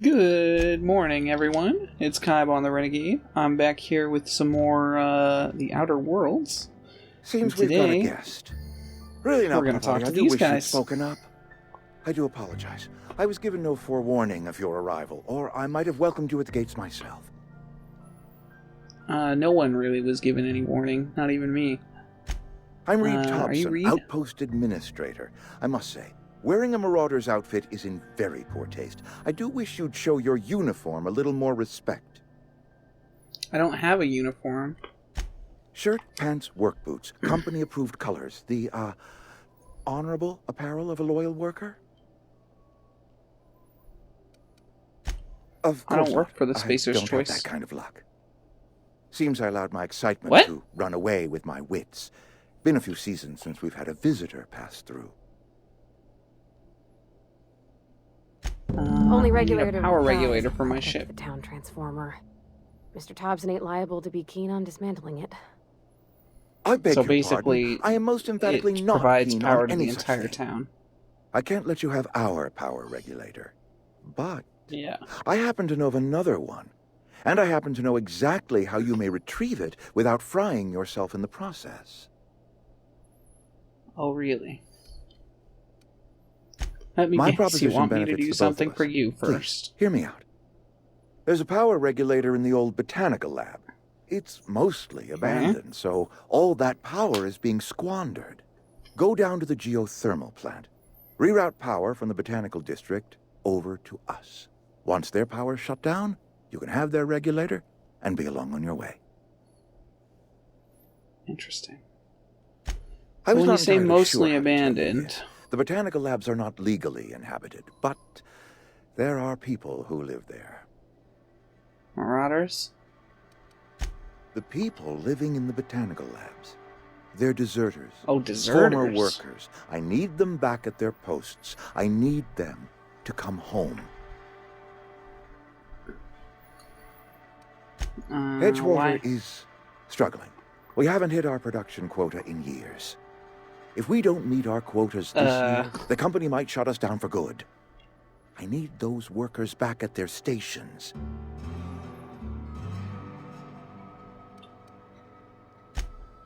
Good morning, everyone. It's Kaibon the Renegade. I'm back here with some more The Outer Worlds. Seems we've got a guest. Really now, we're going to talk to I do these wish guys. you'd spoken up. I do apologize. I was given no forewarning of your arrival, or I might have welcomed you at the gates myself. No one really was given any warning, not even me. I'm Reed Are you Thompson, Reed? Outpost Administrator. I must say, wearing a Marauder's outfit is in very poor taste. I do wish you'd show your uniform a little more respect. I don't have a uniform. Shirt, pants, work boots, company-approved colors. The, honorable apparel of a loyal worker? Of I course don't work not. for the Spacer's I don't Choice. have that kind of luck. Seems I allowed my excitement What? to run away with my wits. Been a few seasons since we've had a visitor pass through. Only I regulator need a power dies regulator if for I my get ship. The town transformer. Mr. Thompson ain't liable to be keen on dismantling it. I beg So your basically, pardon. I am most emphatically it not provides keen power on to any the such entire thing. town. I can't let you have our power regulator. But Yeah. I happen to know of another one. And I happen to know exactly how you may retrieve it without frying yourself in the process. Oh, really? Let me My guess, you proposition want me to benefits do the both something of for us. you Please, first. hear me out. There's a power regulator in the old botanical lab. It's mostly abandoned, so all that power is being squandered. Go down to the geothermal plant. Reroute power from the botanical district over to us. Once their power's shut down, you can have their regulator and be along on your way. Interesting. I was When not you say entirely mostly sure how to tell you abandoned, this. The botanical labs are not legally inhabited, but there are people who live there. Marauders? The people living in the botanical labs. They're deserters. Oh, deserters. Former workers. I need them back at their posts. I need them to come home. Edgewater Why? is struggling. We haven't hit our production quota in years. If we don't meet our quotas this year, the company might shut us down for good. I need those workers back at their stations.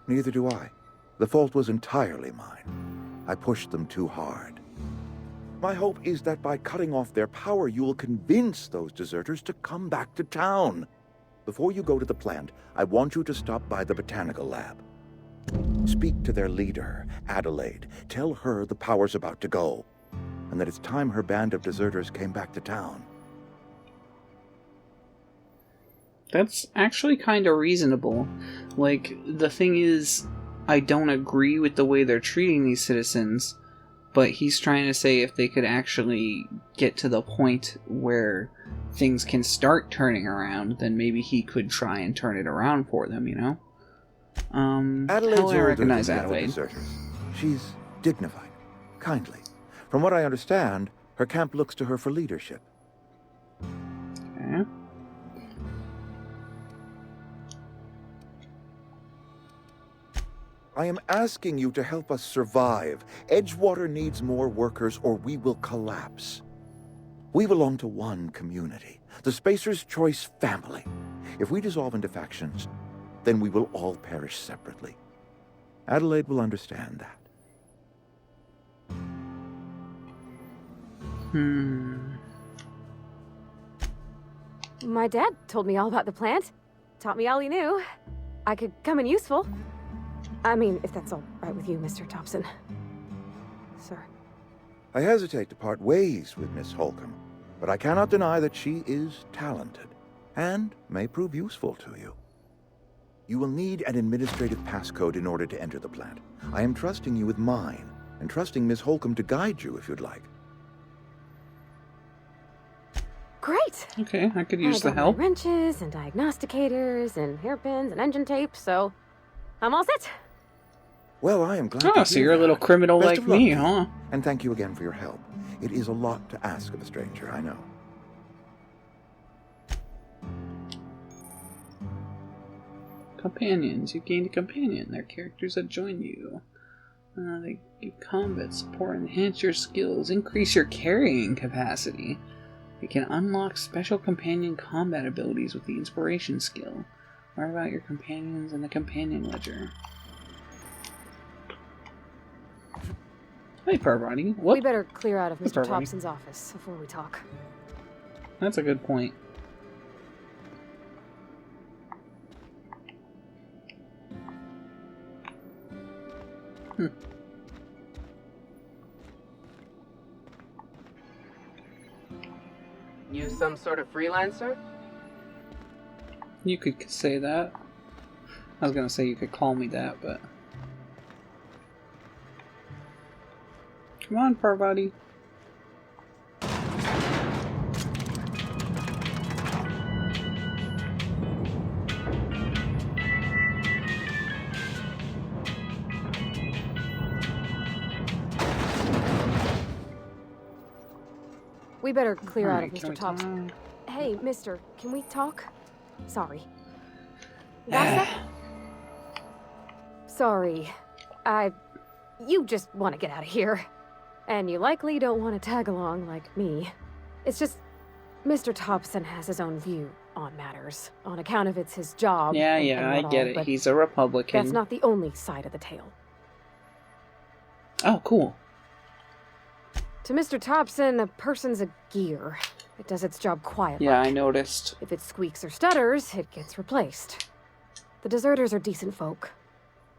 Neither do I. The fault was entirely mine. I pushed them too hard. My hope is that by cutting off their power, you will convince those deserters to come back to town. Before you go to the plant, I want you to stop by the botanical lab. Speak to their leader, Adelaide. Tell her the power's about to go, and that it's time her band of deserters came back to town. That's actually kind of reasonable. Like, the thing is, I don't agree with the way they're treating these citizens, but he's trying to say if they could actually get to the point where things can start turning around, then maybe he could try and turn it around for them, you know? Adelaide's how do I older recognize than the other Adelaide? deserters. She's dignified, kindly. From what I understand, her camp looks to her for leadership. Okay. I am asking you to help us survive. Edgewater needs more workers or we will collapse. We belong to one community, the Spacer's Choice family. If we dissolve into factions, then we will all perish separately. Adelaide will understand that. My dad told me all about the plant. Taught me all he knew. I could come in useful. I mean, if that's all right with you, Mr. Thompson. Sir. I hesitate to part ways with Miss Holcomb, but I cannot deny that she is talented and may prove useful to you. You will need an administrative passcode in order to enter the plant. I am trusting you with mine, and trusting Miss Holcomb to guide you if you'd like. Great! Okay, I could use I the got my help. wrenches and diagnosticators and hairpins and engine tape, so I'm all set. Well, I am glad to Oh, hear so you're a that. little criminal Best like of luck me, to you. huh? And thank you again for your help. It is a lot to ask of a stranger, I know. Companions. You gained a companion. They're characters that join you. They give combat support, enhance your skills, increase your carrying capacity. You can unlock special companion combat abilities with the inspiration skill. Learn about your companions in the companion ledger. Hey, Parvati. We better clear out of Mr. Parvati. Thompson's office before we talk. That's a good point. You some sort of freelancer? You could say that. I was gonna say you could call me that, but... Come on, Parvati. We better clear out of Alright, can Mr. we Thompson. talk? Hey, mister, can we talk? Sorry. Gossip? Sorry. You just want to get out of here. And you likely don't want to tag along like me. It's just, Mr. Thompson has his own view on matters, on account of it's his job. Yeah, and I what get all, it. but He's a Republican. that's not the only side of the tale. Oh, cool. To Mr. Thompson, a person's a gear. It does its job quietly. Yeah, I noticed. If it squeaks or stutters, it gets replaced. The deserters are decent folk.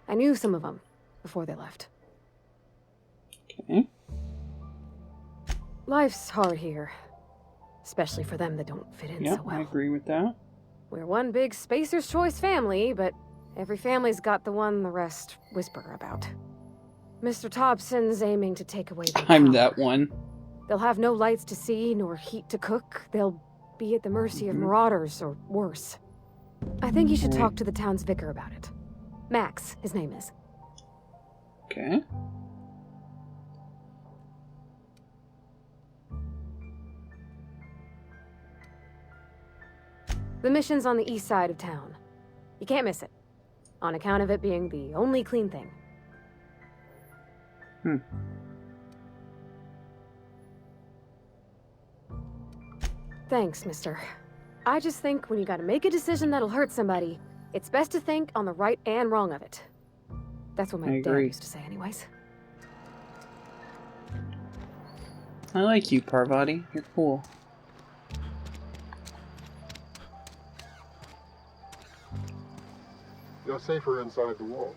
I knew some of them before they left. Okay. Life's hard here. Especially for them that don't fit in Yep, so well. I agree with that. We're one big Spacer's Choice family, but every family's got the one the rest whisper about. Mr. Thompson's aiming to take away their I'm power. that one. They'll have no lights to see, nor heat to cook. They'll be at the mercy of marauders, or worse. I think you should Right. talk to the town's vicar about it. Max, his name is. Okay. The mission's on the east side of town. You can't miss it, on account of it being the only clean thing. Thanks, mister. I just think when you gotta make a decision that'll hurt somebody, it's best to think on the right and wrong of it. That's what I my dad agree. used to say anyways. I like you, Parvati. You're cool. You're safer inside the walls.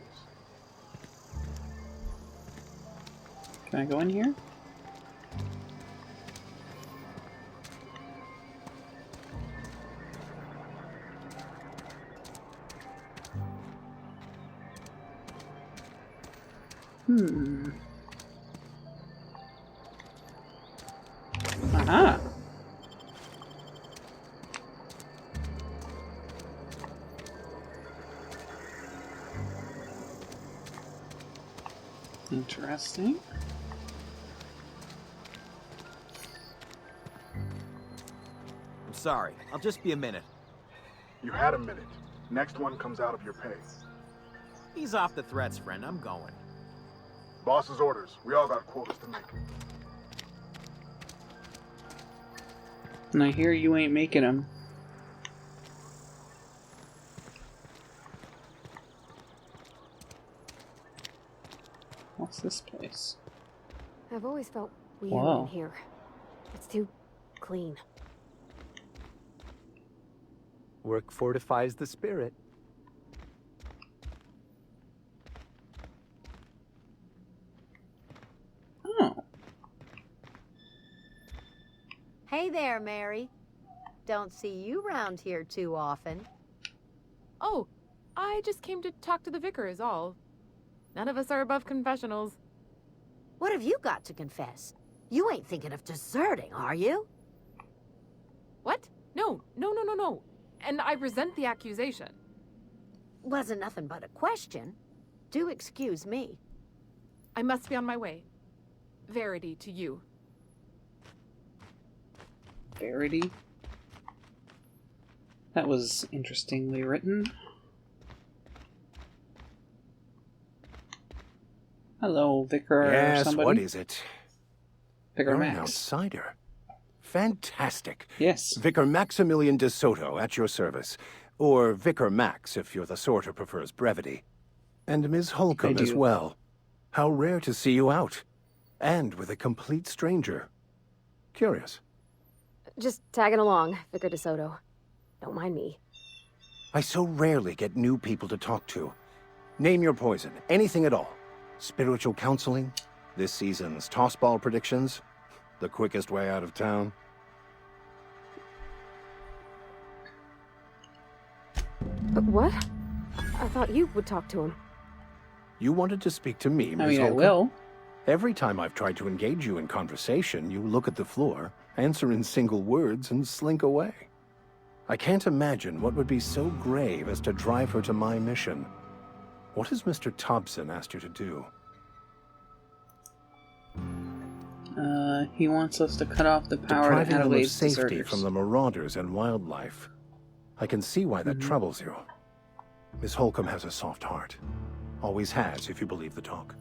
Can I go in here? Aha! Interesting. I'm sorry. I'll just be a minute. You had a minute. Next one comes out of your pay. Ease off the threats, friend. I'm going. Boss's orders. We all got quotas to make. And I hear you ain't making them. What's this place? I've always felt weird Wow. in here. It's too clean. Work fortifies the spirit. Oh. Hey there, Mary. Don't see you round here too often. Oh, I just came to talk to the vicar is all. None of us are above confessionals. What have you got to confess? You ain't thinking of deserting, are you? What? No. And I resent the accusation. Wasn't nothing but a question. Do excuse me. I must be on my way. Verity to you. Verity. That was interestingly written. Hello, Vicar or Yes, somebody. what is it? Vicar You're an Max. outsider. Fantastic. Yes. Vicar Maximilian de Soto at your service. Or Vicar Max if you're the sort who prefers brevity. And Ms. Holcomb as well. How rare to see you out. And with a complete stranger. Curious. Just tagging along, Vicar DeSoto. Don't mind me. I so rarely get new people to talk to. Name your poison, anything at all. Spiritual counseling, this season's tossball predictions, the quickest way out of town. But what? I thought you would talk to him. You wanted to speak to me, Ms. I mean, I Holcomb? will. Every time I've tried to engage you in conversation, you look at the floor, answer in single words, and slink away. I can't imagine what would be so grave as to drive her to my mission. What has Mr. Thompson asked you to do? He wants us to cut off the power to Depriving them of Adelaide's safety deserters. from the marauders and wildlife. I can see why that troubles you. Miss Holcomb has a soft heart. Always has, if you believe the talk.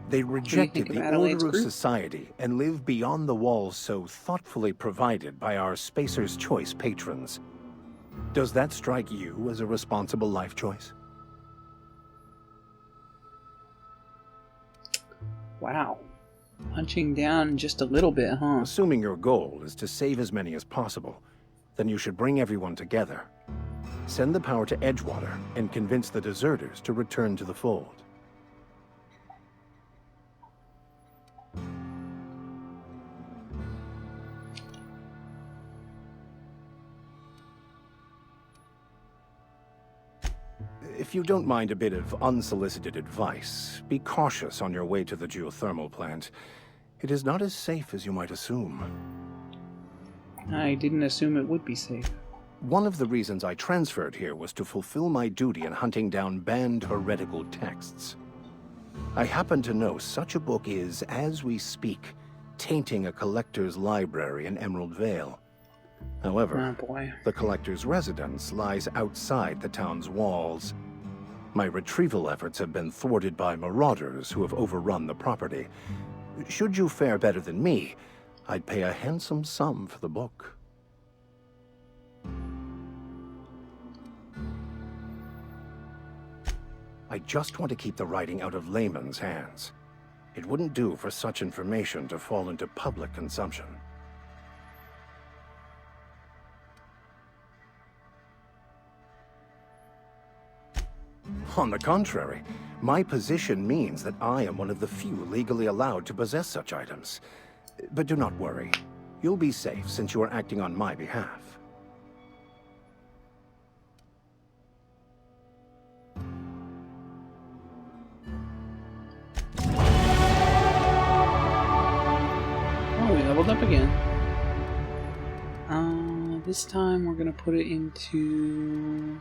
They rejected the order of society and live beyond the walls so thoughtfully provided by our Spacer's Choice patrons. Does that strike you as a responsible life choice? Wow. Punching down just a little bit, huh? Assuming your goal is to save as many as possible, then you should bring everyone together. Send the power to Edgewater and convince the deserters to return to the fold. If you don't mind a bit of unsolicited advice, be cautious on your way to the geothermal plant. It is not as safe as you might assume. I didn't assume it would be safe. One of the reasons I transferred here was to fulfill my duty in hunting down banned heretical texts. I happen to know such a book is, as we speak, tainting a collector's library in Emerald Vale. However, the collector's residence lies outside the town's walls. My retrieval efforts have been thwarted by marauders who have overrun the property. Should you fare better than me, I'd pay a handsome sum for the book. I just want to keep the writing out of layman's hands. It wouldn't do for such information to fall into public consumption. On the contrary, my position means that I am one of the few legally allowed to possess such items. But do not worry. You'll be safe since you are acting on my behalf. Oh, we leveled up again. This time we're gonna put it into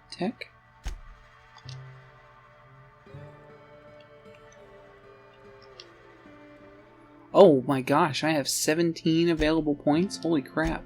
tech. Oh my gosh, I have 17 available points? Holy crap.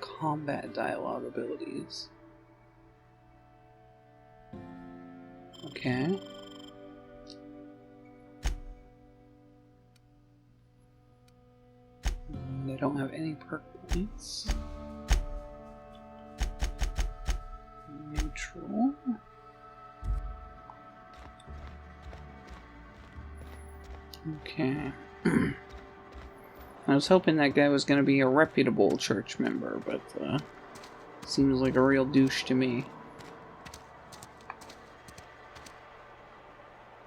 Combat dialogue abilities. Okay. And I don't have any perk points. Neutral. Okay. I was hoping that guy was going to be a reputable church member, but seems like a real douche to me.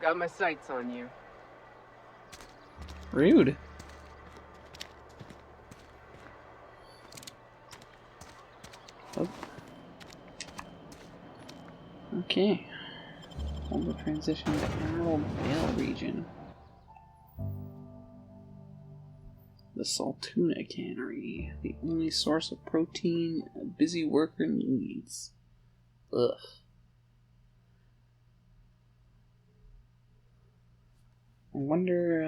Got my sights on you. Rude. Oh. Okay. on the transition to Emerald Vale region. The Saltuna Cannery, the only source of protein a busy worker needs. Ugh. I wonder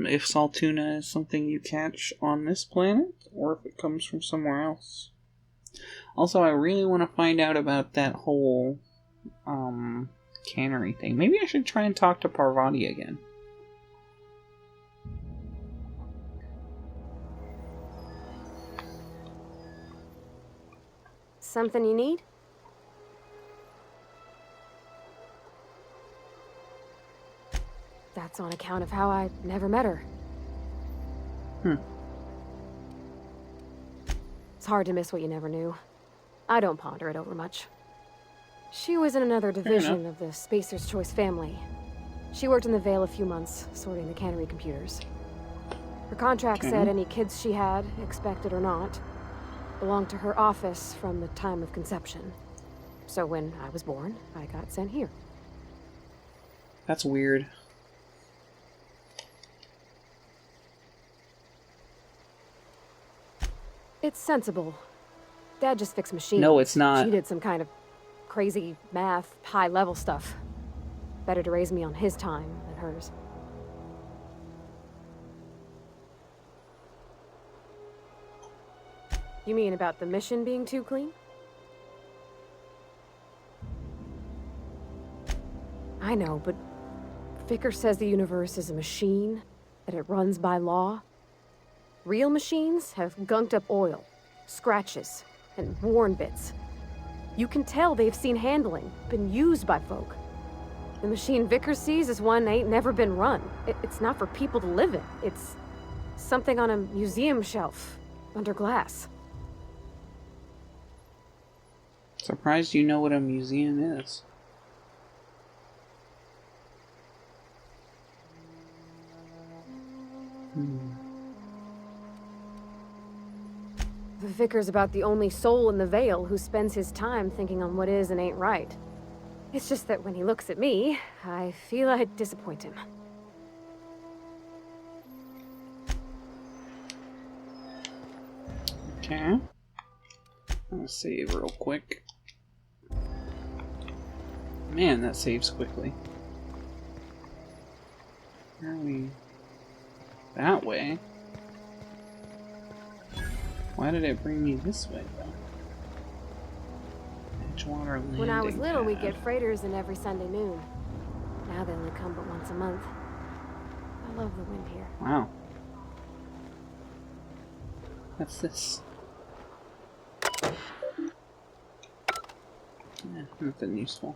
if Saltuna is something you catch on this planet, or if it comes from somewhere else. Also, I really want to find out about that whole cannery thing. Maybe I should try and talk to Parvati again. Something you need? That's on account of how I never met her. It's hard to miss what you never knew. I don't ponder it over much. She was in another division of the Spacer's Choice family. She worked in the Vale a few months, sorting the cannery computers. Her contract said any kids she had, expected or not, belonged to her office from the time of conception. So when I was born, I got sent here. That's weird. It's sensible. Dad just fixed machines. No, it's not. She did some kind of crazy math, high-level stuff. Better to raise me on his time than hers. You mean about the mission being too clean? I know, but Vickers says the universe is a machine, that it runs by law. Real machines have gunked up oil, scratches, and worn bits. You can tell they've seen handling, been used by folk. The machine Vickers sees is one ain't never been run. It's not for people to live in. It's something on a museum shelf, under glass. Surprised you know what a museum is. Vickers about the only soul in the Vale who spends his time thinking on what is and ain't right. It's just that when he looks at me, I feel I'd disappoint him. Okay. I'm gonna save real quick. Man, that saves quickly. Where are we? That way? Why did it bring me this way, though? Edgewater Landing When I was little, Pad. we'd get freighters in every Sunday noon. Now they only come but once a month. I love the wind here. Wow. What's this? Nothing useful.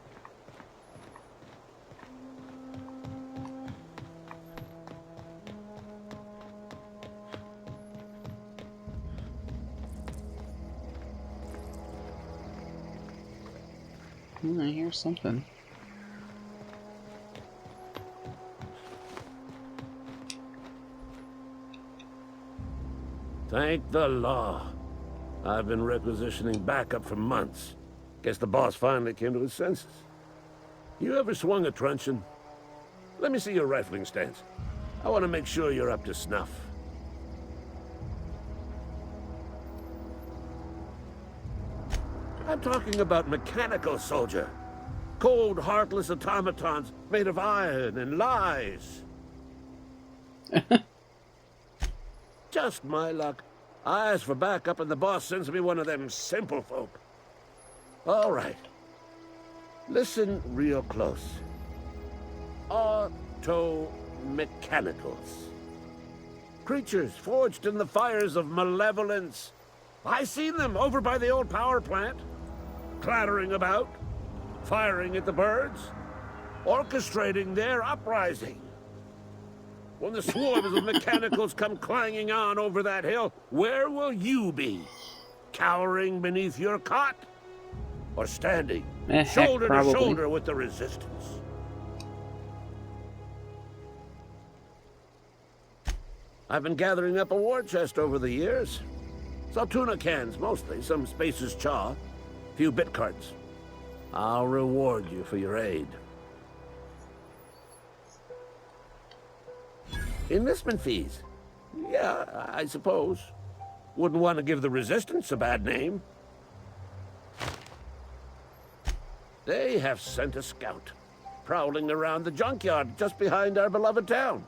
I hear something. Thank the law. I've been requisitioning backup for months. Guess the boss finally came to his senses. You ever swung a truncheon? Let me see your rifling stance. I want to make sure you're up to snuff. I'm talking about mechanical, soldier. Cold, heartless automatons made of iron and lies. Just my luck. I ask for backup and the boss sends me one of them simple folk. All right. Listen real close. Automechanicals. Creatures forged in the fires of malevolence. I seen them over by the old power plant. Clattering about, firing at the birds, orchestrating their uprising. When the swarms of mechanicals come clanging on over that hill, where will you be? Cowering beneath your cot? Or standing shoulder to shoulder with the resistance? I've been gathering up a war chest over the years. Saltuna cans, mostly, some Spacer's chaw. Few bit carts. I'll reward you for your aid. Enlistment fees. Yeah, I suppose. Wouldn't want to give the Resistance a bad name. They have sent a scout, prowling around the junkyard just behind our beloved town.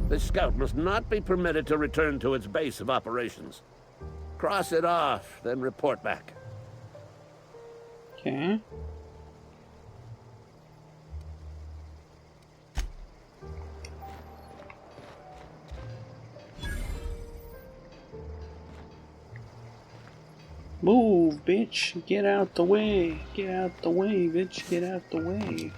The scout must not be permitted to return to its base of operations. Cross it off, then report back. Okay. Move, bitch. Get out the way. Get out the way, bitch. Get out the way.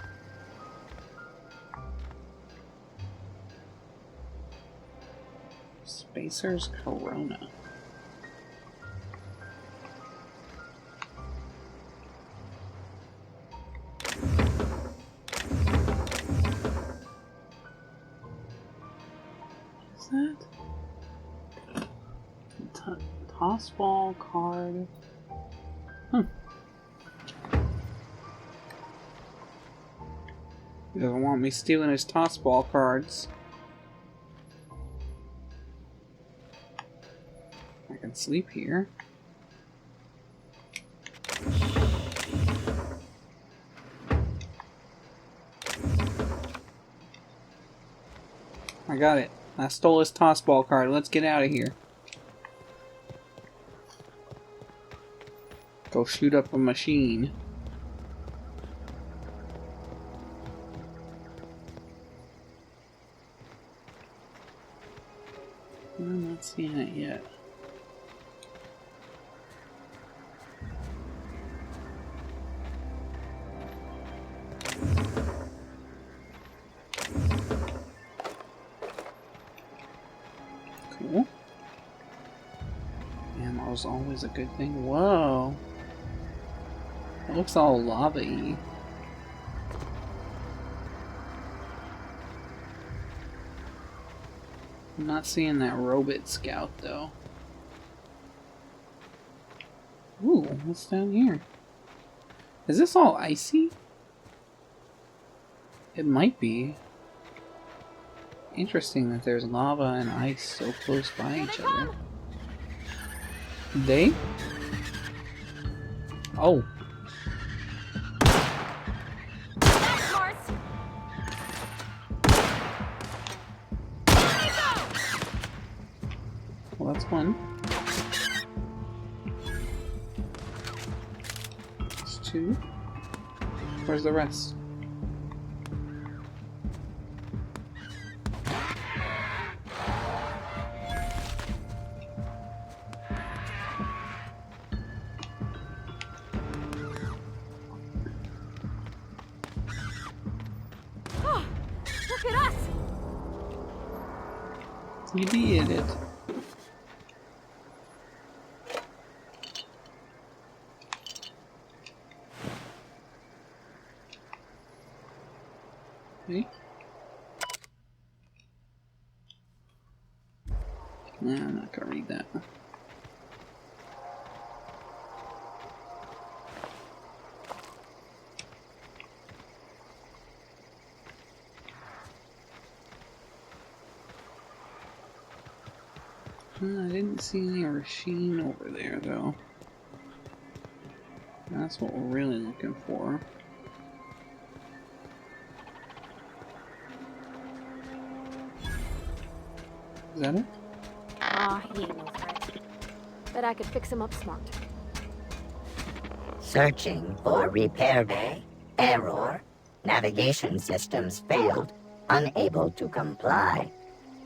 Spacer's Corona. Is that? Toss ball card. He doesn't want me stealing his toss ball cards. I can sleep here. I got it. I stole his toss ball card. Let's get out of here. Go shoot up a machine. I'm not seeing it yet. Cool. Ammo's always a good thing. Whoa. It looks all lava-y. I'm not seeing that robot scout though. Ooh, what's down here? Is this all icy? It might be. Interesting that there's lava and ice so close by each other. They? Oh. Well, that's one. That's two. Where's the rest? Look at us! You did it. Okay. Nah, I'm not gonna read that. I didn't see any Rasheen over there, though. That's what we're really looking for. Is that it? Ah, he ain't no threat. Bet I could fix him up smart. Searching for repair bay. Error. Navigation systems failed. Unable to comply.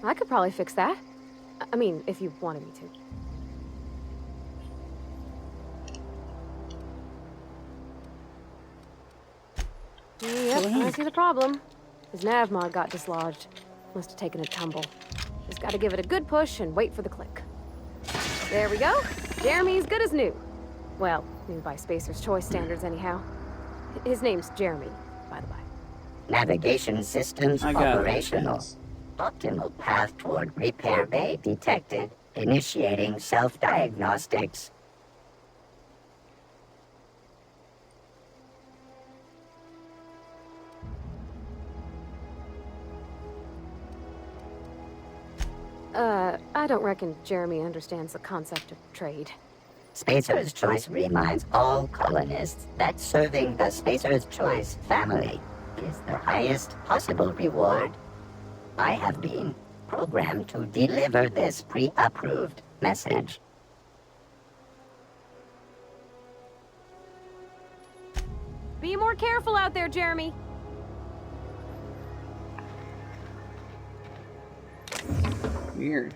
I could probably fix that. I mean, if you wanted me to. Yep, I see the problem. His nav mod got dislodged. Must have taken a tumble. Just gotta give it a good push and wait for the click. There we go. Jeremy's good as new. Well, new by Spacer's Choice standards anyhow. His name's Jeremy, by the way. Navigation systems operational. It. Optimal path toward repair bay detected. Initiating self-diagnostics. I don't reckon Jeremy understands the concept of trade. Spacer's Choice reminds all colonists that serving the Spacer's Choice family is the highest possible reward. I have been programmed to deliver this pre-approved message. Be more careful out there, Jeremy. Weird.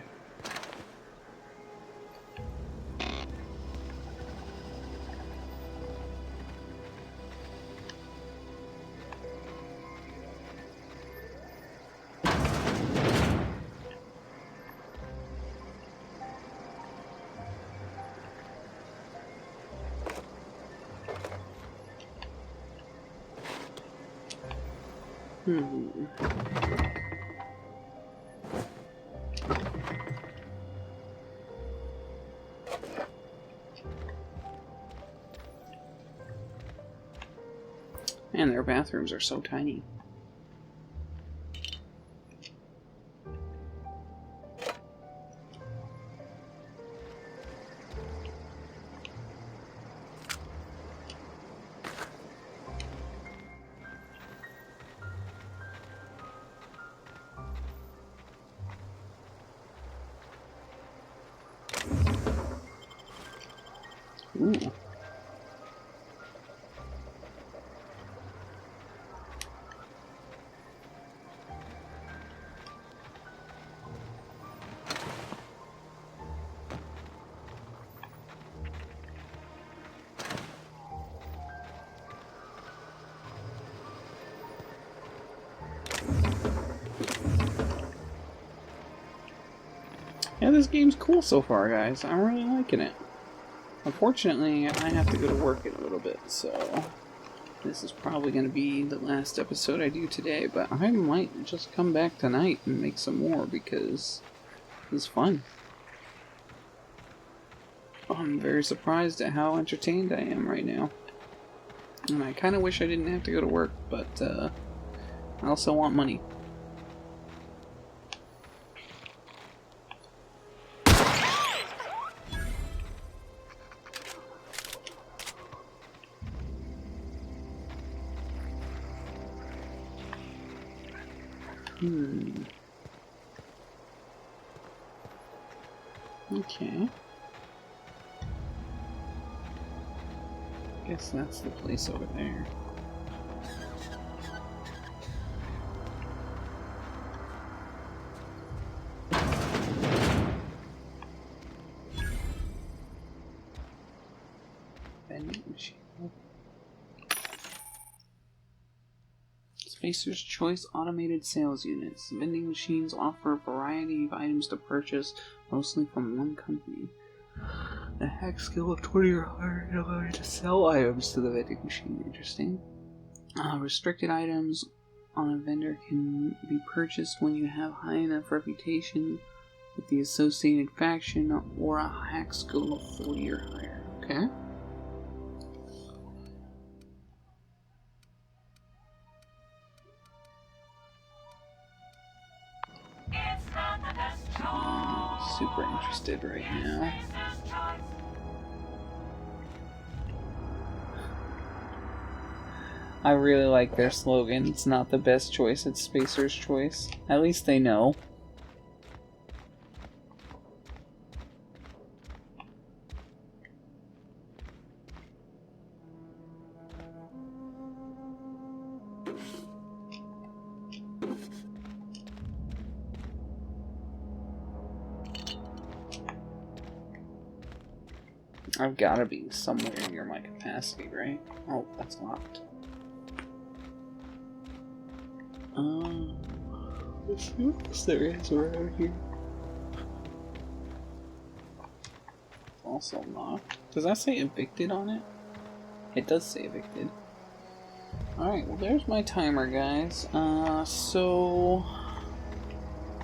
Man, their bathrooms are so tiny. Ooh. Yeah, this game's cool so far, guys. I'm really liking it. Unfortunately, I have to go to work in a little bit, so this is probably going to be the last episode I do today, but I might just come back tonight and make some more because it's fun. I'm very surprised at how entertained I am right now. And I kind of wish I didn't have to go to work, but I also want money. Okay. Guess that's the place over there. Vending machine. Spacer's Choice automated sales units. Vending machines offer a variety of items to purchase, mostly from one company. A hack skill of 20 or higher in order to sell items to the vending machine. Interesting. Restricted items on a vendor can be purchased when you have high enough reputation with the associated faction or a hack skill of 40 or higher. Okay. Super interested right now. I really like their slogan. It's not the best choice, it's Spacer's Choice. At least they know. I've gotta be somewhere near my capacity, right? Oh, that's locked. Let's see what else there is around here. Also locked. Does that say evicted on it? It does say evicted. Alright, well there's my timer, guys. So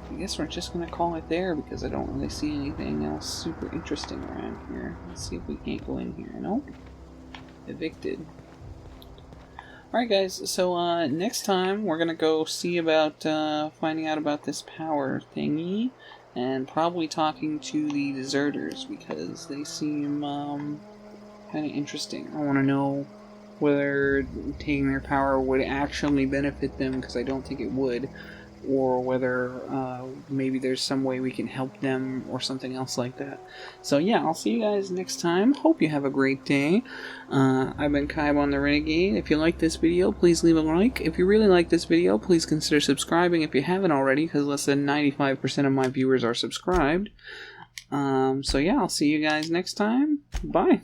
I guess we're just gonna call it there because I don't really see anything else super interesting around here. Let's see if we can't go in here. Nope. Evicted. Alright guys, so next time we're gonna go see about finding out about this power thingy, and probably talking to the deserters, because they seem kind of interesting. I want to know whether taking their power would actually benefit them, because I don't think it would, or whether maybe there's some way we can help them or something else like that. So yeah, I'll see you guys next time. Hope you have a great day. I've been Kaibon the Renegade. If you like this video, please leave a like. If you really like this video, please consider subscribing if you haven't already, because less than 95% of my viewers are subscribed. So yeah, I'll see you guys next time. Bye.